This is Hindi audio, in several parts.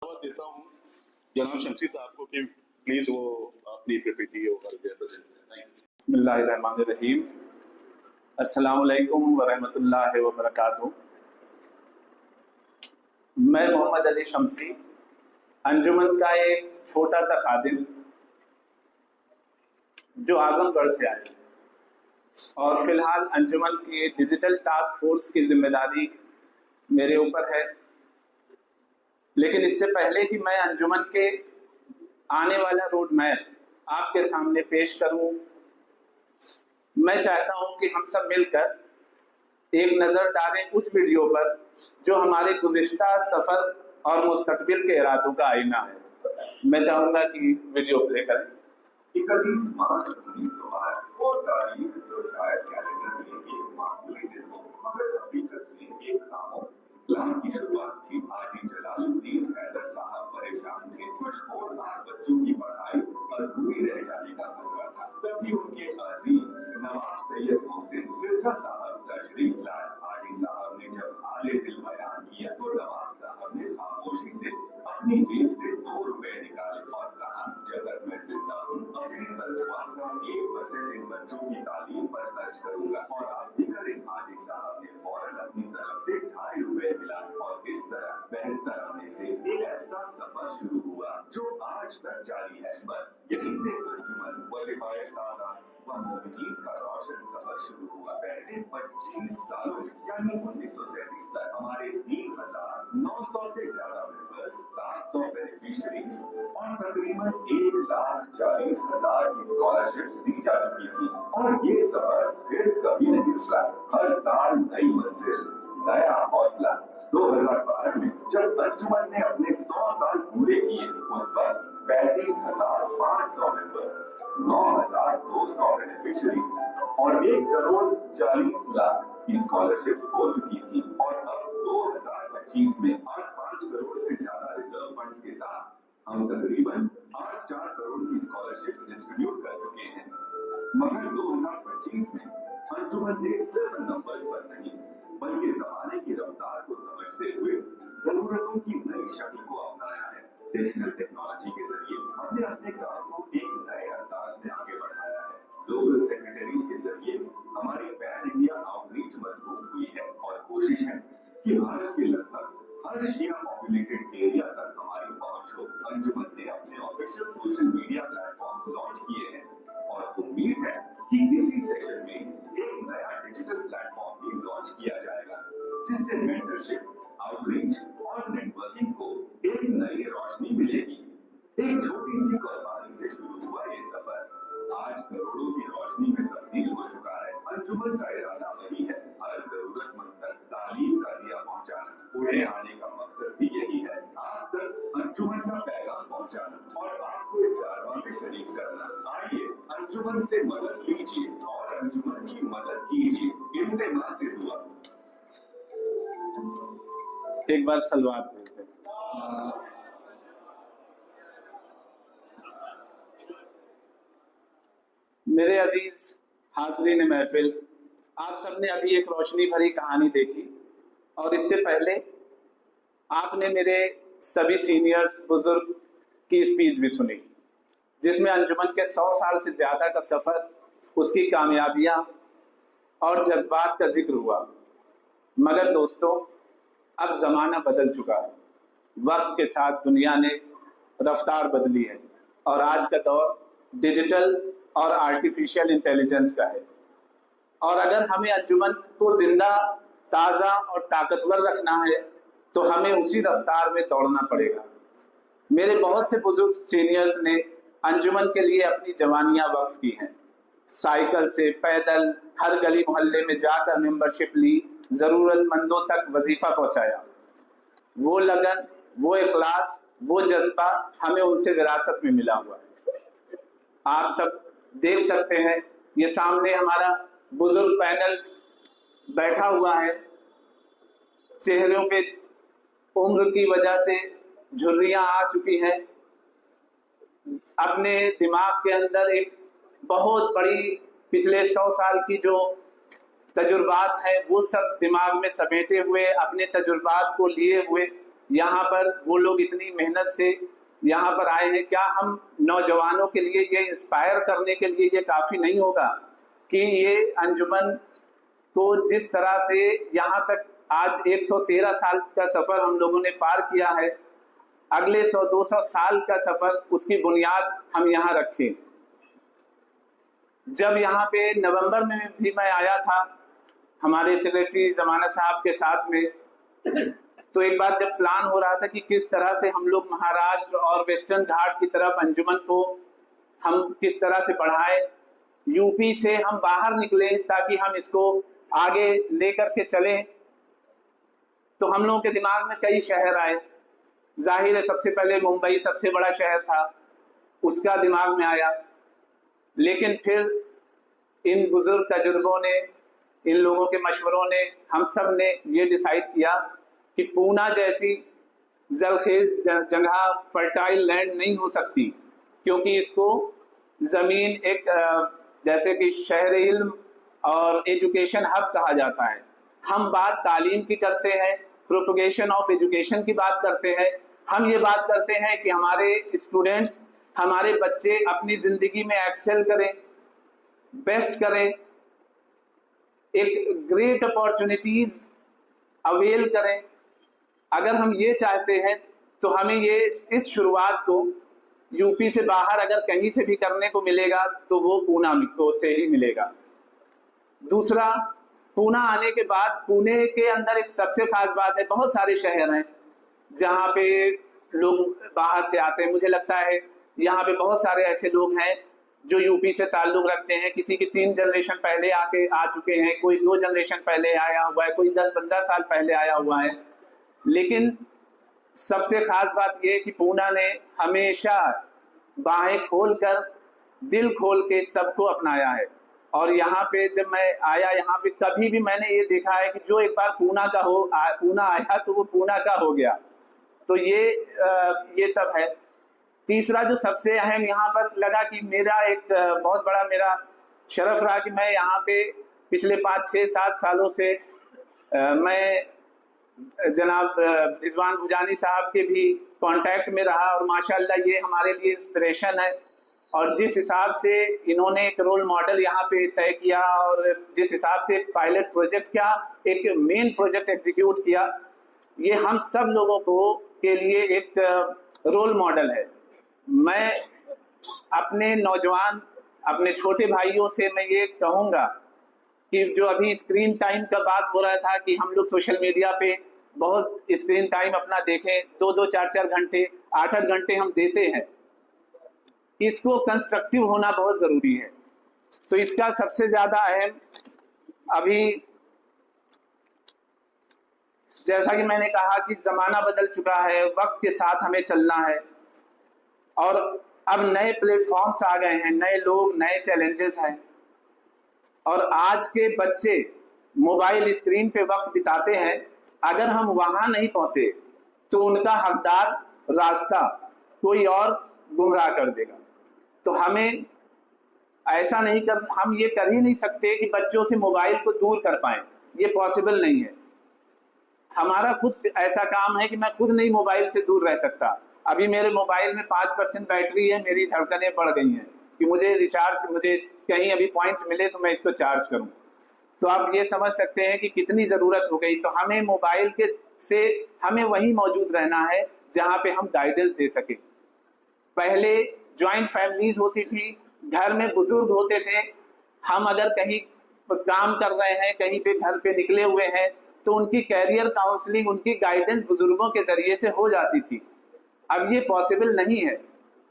देता हूँ जनाब शमसी साहब को कि प्लीज वो अपनी पीपीटी प्रेजेंट करें। बिस्मिल्लाहिर्रहमानिर्रहीम। अस्सलामु अलैकुम वरहमतुल्लाहि वबरकातुहू। मैं मोहम्मद अली शमसी, अंजुमन का एक छोटा सा खादिम जो आजमगढ़ से आए और फिलहाल अंजुमन की डिजिटल टास्क फोर्स की जिम्मेदारी मेरे ऊपर है। लेकिन इससे पहले कि मैं अंजुमन के आने वाला रोड मैप आपके सामने पेश करूं, मैं चाहता हूं कि हम सब मिलकर एक नज़र डालें उस वीडियो पर जो हमारे गुज़िश्ता सफ़र और मुस्तकबिल के इरादों का आईना है। मैं चाहूंगा कि वीडियो प्ले करें। 31 मार्च 1908 वो तारीख जो शायद कैलेंडर में एक मामूली दिन हो, मगर हकीकत में एक प्लान की शुरुआत थी। हाजी जलालुद्दीन हैदर साहब परेशान थे। कुछ होनहार बच्चों की पढ़ाई अधूरी रह जाने का खतरा था। तभी उनके अजीज नवाब सैयद मोहसिन मिर्जा साहब तशरीफ लाए। हाजी साहब ने जब हाले दिल बयान किया तो नवाब साहब ने खामोशी से अपनी जेब से 2 रुपए निकाले और कहा, जगत में जिंदा हूँ, अपनी तनख्वाह का 1% इन बच्चों की तालीम पर खर्च करूंगा और आप भी करें। हाजी साहब ने फौरन अपनी तरफ से 2.5 रुपए मिलाए और इस तरह बेहतर होने से एक ऐसा सफर शुरू हुआ जो आज तक जारी है। बस यहीं से अंजुमन वज़ीफ़ाए सादात व मोमिनीन का रोशन सफर शुरू हुआ। पहले 25 सालों यानी 1937 तक हमारे 3,900 से ज्यादा मेंबर्स, 700 बेनिफिशरीज और तकरीबन 1,40,000 की स्कॉलरशिप्स दी जा चुकी थी। और ये सफर फिर कभी नहीं रुका। हर साल नई मंजिल, नया हौसला। 2012 में जब अंजुमन ने अपने 100 साल पूरे किए, उस वक्त 35,500 मेंबर्स, 9,200 बेनिफिशरीज और 1,40,00,000 की स्कॉलरशिप्स हो चुकी थी। और अब 2025 में 5 करोड़ से ज्यादा रिजर्व फंड्स के साथ हम तकरीबन 4 करोड़ की स्कॉलरशिप्स डिस्ट्रीब्यूट कर चुके हैं। मगर 2025 में अंजुमन ने सिर्फ नंबर पर नहीं बल्कि जमाने की रफ्तार को समझते हुए जरूरतों की नई शक्ल को अपनाया है। डिजिटल टेक्नोलॉजी के जरिए हमने अपने काम को एक नए अंदाज में आगे बढ़ाया है। ग्लोबल सेक्रेटरीज के जरिए हमारी पैन इंडिया आउटरीच मजबूत हुई है और कोशिश है कि भारत के लगभग हर शिया पॉपुलेटेड एरिया तक हमारी पहुंच हो। अंजुमन ने अपने official social media platforms launch किए हैं और उम्मीद है कि इसी सेशन में एक नया डिजिटल प्लेटफॉर्म भी लॉन्च किया जाएगा, जिससे मेंटरशिप, आउटरीच और नेटवर्किंग को एक नई रोशनी मिलेगी। एक छोटी सी कुर्बानी से शुरू हुआ ये सफर आज करोड़ों की रोशनी में तब्दील हो चुका है। अंजुमन का इरादा वही है, हर जरूरतमंद तक तालीम का दिया पहुंचाना। पुणे आने का मकसद भी यही है, आप तक अंजुमन का पैगाम पहुंचाना और आपको इस कारवां में शरीक करना। आइए अंजुमन से मदद लीजिए और अंजुमन की मदद कीजिए। इंतमा से दुआ। एक बार सलवात भेजते हैं। मेरे अजीज हाजरीन महफिल, आप सबने अभी एक रोशनी भरी कहानी देखी और इससे पहले आपने मेरे सभी सीनियर्स बुजुर्ग की स्पीच भी सुनी, जिसमें अंजुमन के 100 साल से ज़्यादा का सफ़र, उसकी कामयाबियाँ और जज्बात का जिक्र हुआ। मगर दोस्तों, अब ज़माना बदल चुका है। वक्त के साथ दुनिया ने रफ्तार बदली है और आज का दौर डिजिटल और आर्टिफिशियल इंटेलिजेंस का है। और अगर हमें अंजुमन को जिंदा, ताज़ा और ताकतवर रखना है तो हमें उसी रफ्तार में दौड़ना पड़ेगा। मेरे बहुत से बुजुर्ग सीनियर्स ने अंजुमन के लिए अपनी जवानियां वक्फ की हैं। साइकिल से पैदल हर गली मोहल्ले में जाकर मेंबरशिप ली, ज़रूरतमंदों तक वजीफा पहुंचाया। वो लगन, वो इखलास, वो जज्बा हमें उनसे विरासत में मिला हुआ है। आप सब देख सकते हैं, ये सामने हमारा बुजुर्ग पैनल बैठा हुआ है। चेहरों पे उम्र की वजह से झुर्रियां आ चुकी हैं। अपने दिमाग के अंदर एक बहुत बड़ी पिछले 100 साल की जो तजुर्बात है वो सब दिमाग में समेटे हुए, अपने तजुर्बात को लिए हुए यहाँ पर वो लोग इतनी मेहनत से यहाँ पर आए हैं, क्या हम नौजवानों के लिए ये इंस्पायर करने के लिए ये काफ़ी नहीं होगा कि ये अंजुमन को जिस तरह से यहाँ तक आज 113 साल का सफ़र हम लोगों ने पार किया है, अगले 100-200 साल का सफ़र उसकी बुनियाद हम यहाँ रखें। जब यहाँ पे नवंबर में भी मैं आया था हमारे सेक्रेटरी जमानत साहब के साथ में, तो एक बार जब प्लान हो रहा था कि किस तरह से हम लोग महाराष्ट्र और वेस्टर्न घाट की तरफ अंजुमन को हम किस तरह से बढ़ाएं, यूपी से हम बाहर निकले ताकि हम इसको आगे लेकर के चलें, तो हम लोगों के दिमाग में कई शहर आए। जाहिर है सबसे पहले मुंबई सबसे बड़ा शहर था, उसका दिमाग में आया, लेकिन फिर इन बुजुर्ग तजुर्बों ने, इन लोगों के मशवरों ने, हम सब ने ये डिसाइड किया कि पूना जैसी जरखेज जगह, फर्टाइल लैंड नहीं हो सकती, क्योंकि इसको ज़मीन एक जैसे कि शहर इल्म और एजुकेशन हब कहा जाता है। हम बात तालीम की करते हैं, प्रोपगेशन ऑफ एजुकेशन की बात करते हैं, हम ये बात करते हैं कि हमारे स्टूडेंट्स, हमारे बच्चे अपनी ज़िंदगी में एक्सेल करें, बेस्ट करें, एक ग्रेट अपॉर्चुनिटीज़ अवेल करें। अगर हम ये चाहते हैं तो हमें ये इस शुरुआत को यूपी से बाहर अगर कहीं से भी करने को मिलेगा तो वो पूना को से ही मिलेगा। दूसरा, पूना आने के बाद पुणे के अंदर एक सबसे खास बात है, बहुत सारे शहर हैं जहाँ पे लोग बाहर से आते हैं। मुझे लगता है यहाँ पे बहुत सारे ऐसे लोग हैं जो यूपी से ताल्लुक़ रखते हैं, किसी की 3 जनरेशन पहले आ चुके हैं, कोई 2 जनरेशन पहले आया हुआ है, कोई 10-15 साल पहले आया हुआ है। लेकिन सबसे खास बात यह कि पूना ने हमेशा बाहें खोलकर, दिल खोल के सबको अपनाया है। और यहाँ पे जब मैं आया, यहाँ पे कभी भी मैंने ये देखा है कि जो एक बार पूना आया तो वो पूना का हो गया। तो ये सब है। तीसरा जो सबसे अहम यहाँ पर लगा कि मेरा एक बहुत बड़ा मेरा शरफ रहा कि मैं यहाँ पे पिछले 5-6-7 सालों से मैं जनाब रिजवान भुजानी साहब के भी कांटेक्ट में रहा, और माशाल्लाह ये हमारे लिए इंस्पिरेशन है। और जिस हिसाब से इन्होंने एक रोल मॉडल यहाँ पे तय किया और जिस हिसाब से पायलट प्रोजेक्ट का एक मेन प्रोजेक्ट एग्जीक्यूट किया, ये हम सब लोगों के लिए एक रोल मॉडल है। मैं अपने नौजवान, अपने छोटे भाइयों से मैं ये कहूँगा कि जो अभी स्क्रीन टाइम का बात हो रहा था कि हम लोग सोशल मीडिया पे बहुत स्क्रीन टाइम अपना देखें, 2-2, 4-4 घंटे, 8-8 घंटे हम देते हैं, इसको कंस्ट्रक्टिव होना बहुत ज़रूरी है। तो इसका सबसे ज़्यादा अहम, अभी जैसा कि मैंने कहा कि ज़माना बदल चुका है, वक्त के साथ हमें चलना है, और अब नए प्लेटफॉर्म्स आ गए हैं, नए लोग, नए चैलेंजेस हैं। और आज के बच्चे मोबाइल स्क्रीन पे वक्त बिताते हैं, अगर हम वहाँ नहीं पहुँचे तो उनका हकदार रास्ता कोई और गुमराह कर देगा। तो हमें ऐसा नहीं हम ये कर ही नहीं सकते कि बच्चों से मोबाइल को दूर कर पाएं, ये पॉसिबल नहीं है। हमारा खुद ऐसा काम है कि मैं खुद नहीं मोबाइल से दूर रह सकता। अभी मेरे मोबाइल में 5% बैटरी है, मेरी धड़कनें बढ़ गई हैं कि मुझे कहीं अभी पॉइंट मिले तो मैं इसको चार्ज करूं। तो आप ये समझ सकते हैं कि कितनी ज़रूरत हो गई। तो हमें मोबाइल से हमें वहीं मौजूद रहना है जहाँ पे हम गाइडेंस दे सकें। पहले जॉइंट फैमिलीज होती थी, घर में बुजुर्ग होते थे, हम अगर कहीं काम कर रहे हैं, कहीं पे घर पे निकले हुए हैं, तो उनकी कैरियर काउंसलिंग, उनकी गाइडेंस बुजुर्गों के ज़रिए से हो जाती थी। अब ये पॉसिबल नहीं है,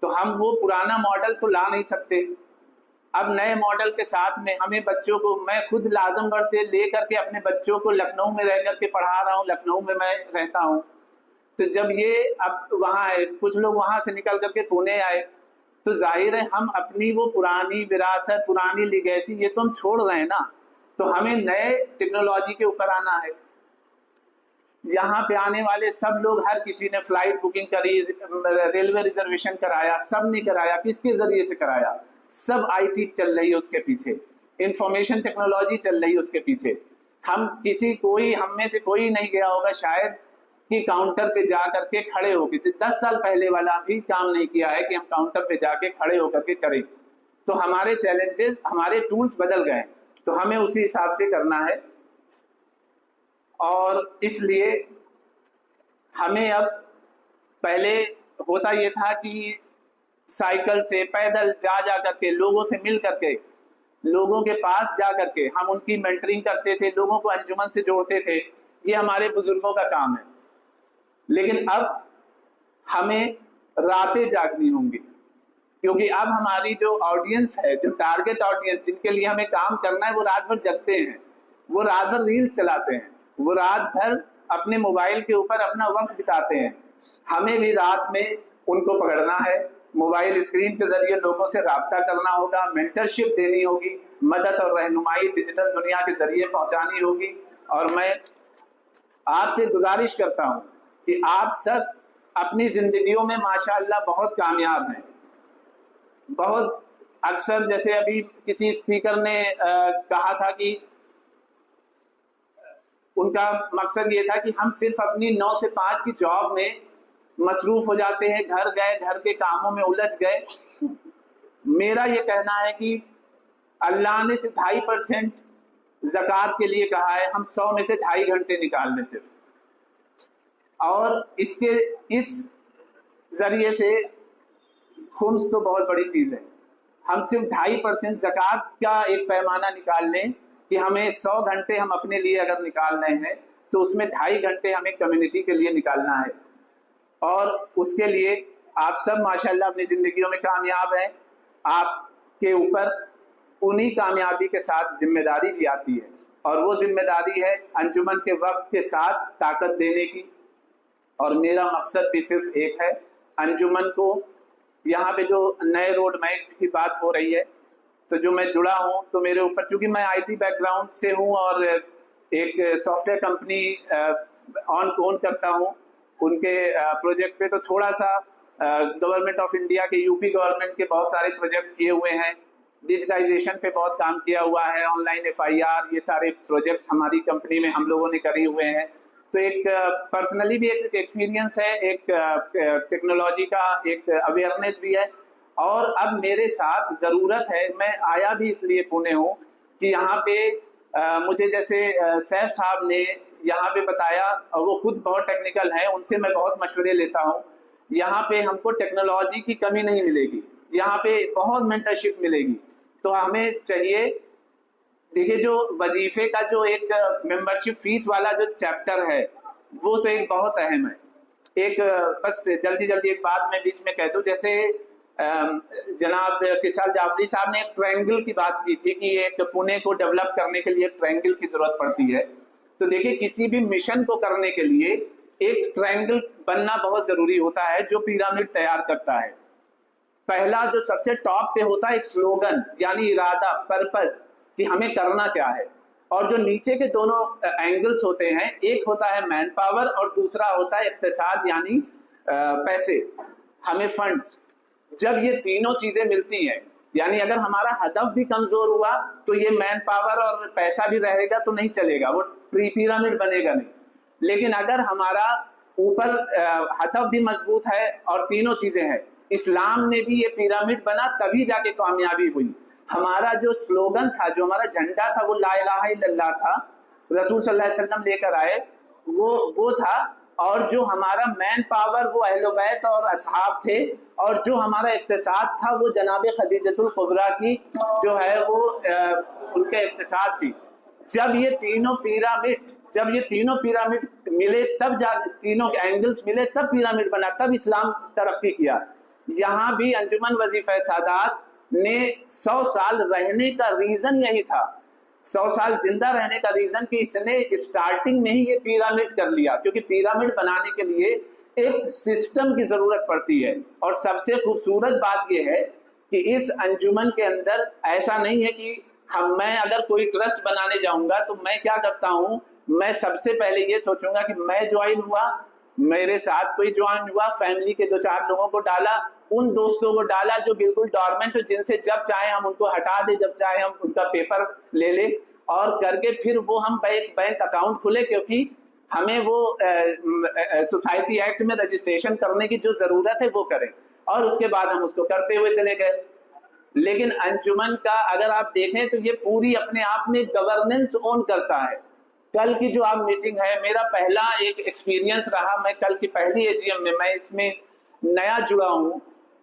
तो हम वो पुराना मॉडल तो ला नहीं सकते। अब नए मॉडल के साथ में हमें बच्चों को, मैं खुद आजमगढ़ से ले करके अपने बच्चों को लखनऊ में रह करके पढ़ा रहा हूँ, लखनऊ में मैं रहता हूँ। तो जब ये अब वहाँ है, कुछ लोग वहाँ से निकल करके पुणे आए, तो जाहिर है हम अपनी वो पुरानी विरासत, पुरानी लिगेसी, ये तो हम छोड़ रहे हैं ना। तो हमें नए टेक्नोलॉजी के ऊपर आना है। यहाँ पे आने वाले सब लोग, हर किसी ने फ्लाइट बुकिंग करी, रेलवे रिजर्वेशन कराया, सब ने कराया। किसके जरिए से कराया? सब IT चल रही है उसके पीछे, इंफॉर्मेशन टेक्नोलॉजी चल रही है उसके पीछे। हम में से कोई नहीं गया होगा शायद कि काउंटर पे जा करके खड़े होकर, 10 साल पहले वाला भी काम नहीं किया है कि हम काउंटर पे जाके खड़े होकर के करें। तो हमारे चैलेंजेस, हमारे टूल्स बदल गए, तो हमें उसी हिसाब से करना है। और इसलिए हमें अब, पहले होता ये था कि साइकिल से, पैदल जा जा करके, लोगों से मिल करके, लोगों के पास जा करके हम उनकी मेंटरिंग करते थे, लोगों को अंजुमन से जोड़ते थे। ये हमारे बुजुर्गों का काम है। लेकिन अब हमें रातें जागनी होंगी, क्योंकि अब हमारी जो ऑडियंस है, जो टारगेट ऑडियंस जिनके लिए हमें काम करना है, वो रात भर जगते हैं, वो रात भर रील्स चलाते हैं, वो रात भर अपने मोबाइल के ऊपर अपना वक्त बिताते हैं। हमें भी रात में उनको पकड़ना है, मोबाइल स्क्रीन के जरिए लोगों से राब्ता करना होगा, मेंटरशिप देनी होगी, मदद और रहनुमाई डिजिटल दुनिया के जरिए पहुंचानी होगी। और मैं आपसे गुजारिश करता हूं कि आप सब अपनी जिंदगियों में माशाअल्लाह बहुत कामयाब हैं। बहुत अक्सर, जैसे अभी किसी स्पीकर ने कहा था कि उनका मकसद ये था कि हम सिर्फ अपनी 9 से 5 की जॉब में मसरूफ हो जाते हैं, घर गए, घर के कामों में उलझ गए। मेरा ये कहना है कि अल्लाह ने सिर्फ 2.5% ज़कात के लिए कहा है, हम 100 में से 2.5 घंटे निकाल लें सिर्फ। और इस जरिए से खुम्स तो बहुत बड़ी चीज़ है। हम सिर्फ 2.5% ज़कात का एक पैमाना निकाल लें कि हमें 100 घंटे हम अपने लिए अगर निकाल रहे हैं, तो उसमें 2.5 घंटे हमें कम्युनिटी के लिए निकालना है। और उसके लिए आप सब माशाल्लाह अपनी ज़िंदगियों में कामयाब हैं। आपके ऊपर उन्हीं कामयाबी के साथ जिम्मेदारी भी आती है, और वो जिम्मेदारी है अंजुमन के वक्त के साथ ताकत देने की। और मेरा मकसद भी सिर्फ एक है, अंजुमन को, यहाँ पे जो नए रोड मैप की बात हो रही है, तो जो मैं जुड़ा हूँ, तो मेरे ऊपर, चूँकि मैं IT बैकग्राउंड से हूँ और एक सॉफ्टवेयर कंपनी ऑन करता हूँ, उनके प्रोजेक्ट्स पे तो थोड़ा सा गवर्नमेंट ऑफ इंडिया के, यूपी गवर्नमेंट के बहुत सारे प्रोजेक्ट्स किए हुए हैं, डिजिटाइजेशन पे बहुत काम किया हुआ है, ऑनलाइन FIR, ये सारे प्रोजेक्ट्स हमारी कंपनी में हम लोगों ने करे हुए हैं। तो एक पर्सनली भी एक एक्सपीरियंस है, एक टेक्नोलॉजी का एक अवेयरनेस भी है। और अब मेरे साथ ज़रूरत है, मैं आया भी इसलिए पुणे हूँ कि यहाँ पे मुझे जैसे सैफ साहब ने यहाँ पे बताया, और वो खुद बहुत टेक्निकल है, उनसे मैं बहुत मशवरे लेता हूँ। यहाँ पे हमको टेक्नोलॉजी की कमी नहीं मिलेगी, यहाँ पे बहुत मेंटरशिप मिलेगी। तो हमें चाहिए, देखिए, जो वजीफे का जो एक मेंबरशिप फीस वाला जो चैप्टर है, वो तो एक बहुत अहम है। एक बस जल्दी एक बात मैं बीच में कह दूं, जैसे जनाब किसाल जाफरी साहब ने एक ट्रायंगल की बात की थी कि एक पुणे को डेवलप करने के लिए एक ट्रायंगल की जरूरत पड़ती है। तो देखिए, किसी भी मिशन को करने के लिए एक ट्रायंगल बनना बहुत जरूरी होता है, जो पिरामिड तैयार करता है। पहला जो सबसे टॉप पे होता है एक स्लोगन, यानी इरादा, पर्पस, कि हमें करना क्या है। और जो नीचे के दोनों एंगल्स होते हैं, एक होता है मैन पावर और दूसरा होता है इक्तिसाद, यानी पैसे, हमें फंड्स। जब ये तीनों चीजें मिलती हैं, यानी अगर हमारा हदफ भी कमजोर हुआ तो ये मैन पावर और पैसा भी रहेगा तो नहीं चलेगा, वो पिरामिड बनेगा नहीं। लेकिन अगर हमारा ऊपर हदफ भी मजबूत है और तीनों चीजें हैं, इस्लाम ने भी ये पिरामिड बना, तभी जाके कामयाबी हुई। हमारा जो स्लोगन था, जो हमारा झंडा था, वो ला इलाहा इल्लल्लाह था, रसूल सल्लल्लाहु अलैहि वसल्लम लेकर आए, वो था। और जो हमारा मैन पावर, वो अहले बैत और असहाब थे। और जो हमारा इक्तिसाद था, वो जनाब खदीजतुल कुबरा की जो है वो उनके इक्तिसाद थी। जब ये तीनों पिरामिड मिले, तब तीनों एंगल्स मिले, तब पिरामिड बना, तब इस्लाम तरक्की किया। यहाँ भी अंजुमन वजीफा सादात ने 100 साल रहने का रीजन यही था, 100 साल जिंदा रहने का रीजन कि इसने स्टार्टिंग में ही ये पिरामिड कर लिया। क्योंकि पिरामिड बनाने के लिए एक सिस्टम की जरूरत पड़ती है। और सबसे खूबसूरत बात यह है कि इस अंजुमन के अंदर ऐसा नहीं है कि मैं अगर कोई ट्रस्ट बनाने जाऊंगा तो मैं क्या करता हूं, मैं सबसे पहले ये सोचूंगा कि मैं ज्वाइन हुआ, मेरे साथ कोई ज्वाइन हुआ, फैमिली के 2-4 लोगों को डाला, उन दोस्तों को डाला जो बिल्कुल डॉर्मेंट हो, जिनसे जब चाहे हम उनको हटा दे, जब चाहे हम उनका पेपर ले ले, और करके फिर वो हम बैंक अकाउंट खुले। क्योंकि हमें वो सोसाइटी एक्ट में रजिस्ट्रेशन करने की जो जरूरत है वो करें, और उसके बाद हम उसको करते हुए चले गए। लेकिन अंजुमन का अगर आप देखें तो ये पूरी अपने आप में गवर्नेंस ओन करता है। कल की जो आप मीटिंग है, मेरा पहला एक एक्सपीरियंस रहा, मैं कल की पहली एजीएम में, मैं इसमें नया जुड़ा हूँ,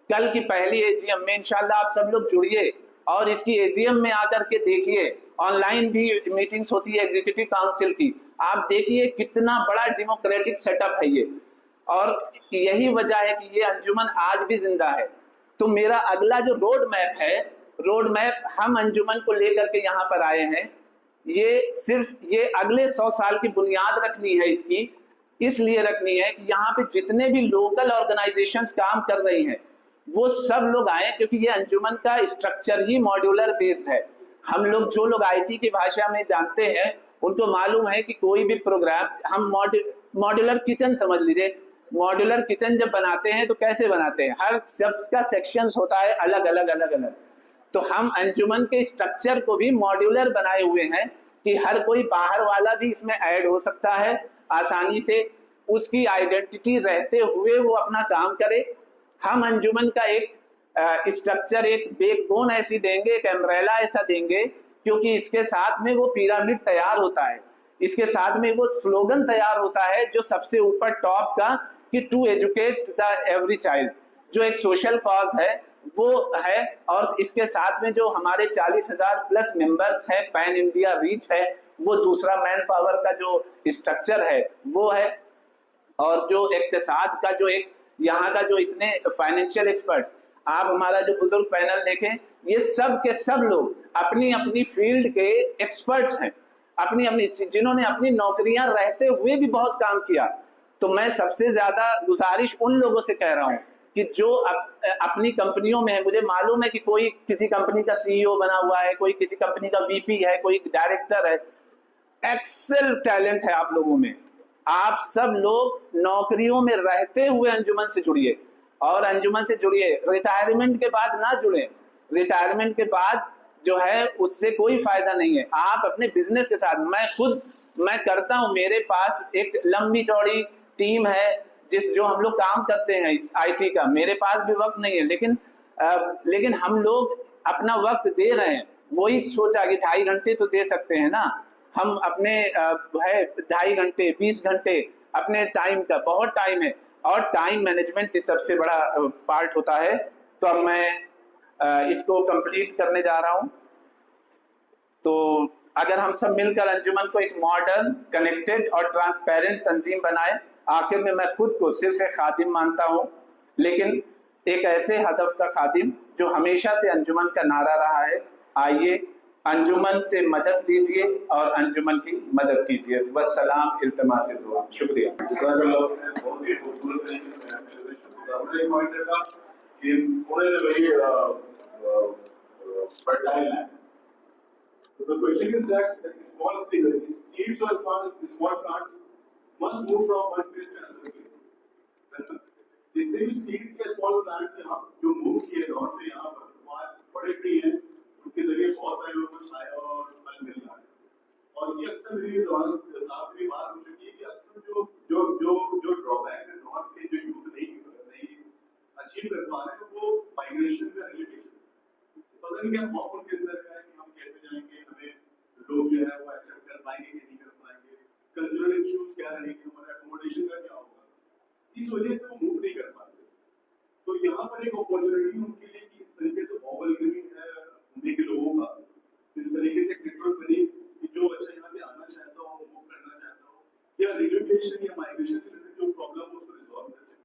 कल की पहली एजीएम में इंशाल्लाह आप सब लोग जुड़िए और इसकी एजीएम में आकर के देखिए। ऑनलाइन भी मीटिंग्स होती है एग्जीक्यूटिव काउंसिल की, आप देखिए कितना बड़ा डेमोक्रेटिक सेटअप है ये, और यही वजह है कि ये अंजुमन आज भी जिंदा है। तो मेरा अगला जो रोड मैप है, रोड मैप हम अंजुमन को लेकर के यहाँ पर आए हैं, ये सिर्फ ये अगले 100 साल की बुनियाद रखनी है इसकी, इसलिए रखनी है कि यहाँ पे जितने भी लोकल ऑर्गेनाइजेशंस काम कर रही हैं वो सब लोग आए, क्योंकि ये अंजुमन का स्ट्रक्चर ही मॉड्यूलर बेस्ड है। हम लोग जो लोग आईटी की भाषा में जानते हैं उनको मालूम है कि कोई भी प्रोग्राम हम मॉड्यूलर किचन समझ लीजिए, मॉड्यूलर किचन जब बनाते हैं तो कैसे बनाते हैं, हर सबका सेक्शंस होता है अलग अलग अलग अलग। तो हम अंजुमन के स्ट्रक्चर को भी मॉड्यूलर बनाए हुए हैं कि हर कोई बाहर वाला भी इसमें ऐड हो सकता है आसानी से, उसकी आइडेंटिटी रहते हुए वो अपना काम करे। हम अंजुमन का एक स्ट्रक्चर, एक बैकबोन ऐसी देंगे, एक एम्ब्रेला ऐसा देंगे, क्योंकि इसके साथ में वो पिरामिड तैयार होता है, इसके साथ में वो स्लोगन तैयार होता है जो सबसे ऊपर टॉप का, कि to educate the every child, जो एक सोशल कॉज है वो है। और इसके साथ में जो हमारे 40,000 प्लस मेंबर्स है, पैन इंडिया रीच है, वो दूसरा मैन पावर का जो स्ट्रक्चर है वो है। और जो इक्तिसाद का जो एक यहाँ का जो इतने फाइनेंशियल एक्सपर्ट्स, आप हमारा जो बुजुर्ग पैनल देखें, ये सब के सब लोग अपनी अपनी फील्ड के एक्सपर्ट्स हैं, अपनी अपनी, जिन्होंने अपनी नौकरियां रहते हुए भी बहुत काम किया। तो मैं सबसे ज्यादा गुजारिश उन लोगों से कह रहा हूं कि जो अपनी कंपनियों में है, मुझे मालूम है कि कोई किसी कंपनी का सीईओ बना हुआ है, कोई किसी कंपनी का वीपी है, कोई डायरेक्टर है, एक्सेल टैलेंट है आप लोगों में। आप सब लोग नौकरियों में रहते हुए अंजुमन से जुड़िए, और अंजुमन से जुड़िए, रिटायरमेंट के बाद ना जुड़े। रिटायरमेंट के बाद जो है उससे कोई फायदा नहीं है। आप अपने बिजनेस के साथ, मैं करता हूं, मेरे पास एक लंबी चौड़ी टीम है जो हम लोग काम करते हैं इस आईटी का, मेरे पास भी वक्त नहीं है, लेकिन हम लोग अपना वक्त दे रहे हैं। वही सोचा कि 2.5 घंटे तो दे सकते हैं ना हम अपने, है 2.5 घंटे 20 घंटे अपने टाइम का, बहुत टाइम है, और टाइम मैनेजमेंट सबसे बड़ा पार्ट होता है। तो अब मैं इसको कंप्लीट करने जा रहा हूं। तो अगर हम सब मिलकर अंजुमन को एक मॉडर्न, कनेक्टेड और ट्रांसपेरेंट तंजीम बनाए, आखिर में मैं खुद को सिर्फ एक खादिम मानता हूं, लेकिन एक ऐसे हदफ का खादिम जो हमेशा से अंजुमन का नारा रहा है। आइए अंजुमन से मदद लीजिए और अंजुमन की मदद कीजिए। वस्सलाम, इल्तिमास दुआ, शुक्रिया। बहुत ही खूबसूरत तरीके से पॉइंट था कि होने से वही फर्टाइल है। So the question is that small seeds or small plants must move from one place to another place. जितने भी seeds या small plants यहाँ जो move किए और से यहाँ पर वहाँ बड़े ट्री हैं, उनके जरिए बहुत सारे लोगों को छाया और फल मिल रहा है। और ये अक्सर मेरी जबान साफ से बात हो चुकी है कि अक्सर जो ड्रॉबैक है नॉर्थ के जो यूथ नहीं अचीव कर पा रहे हैं, वो माइग्रेशन का रिलेटेड पता नहीं क्या खौफ उनके अंदर है कि हम कैसे जाएंगे, हमें लोग जो है वो एक्सेप्ट कर पाएंगे कि नहीं कर पाएंगे, कल्चरल इश्यूज क्या रहेंगे, हमारा एकोमोडेशन का क्या होगा, इस वजह से वो मूव नहीं कर पाते। तो यहाँ पर एक अपॉर्चुनिटी उनके लिए कि इस तरीके से ओवरवेलमिंग है उनके के लोगों का, इस तरीके से नेटवर्क बने कि जो बच्चा यहाँ पे आना चाहता हो, मूव करना चाहता हो, या रिलोकेशन या माइग्रेशन से जो प्रॉब्लम हो उसको रिजॉल्व कर सके।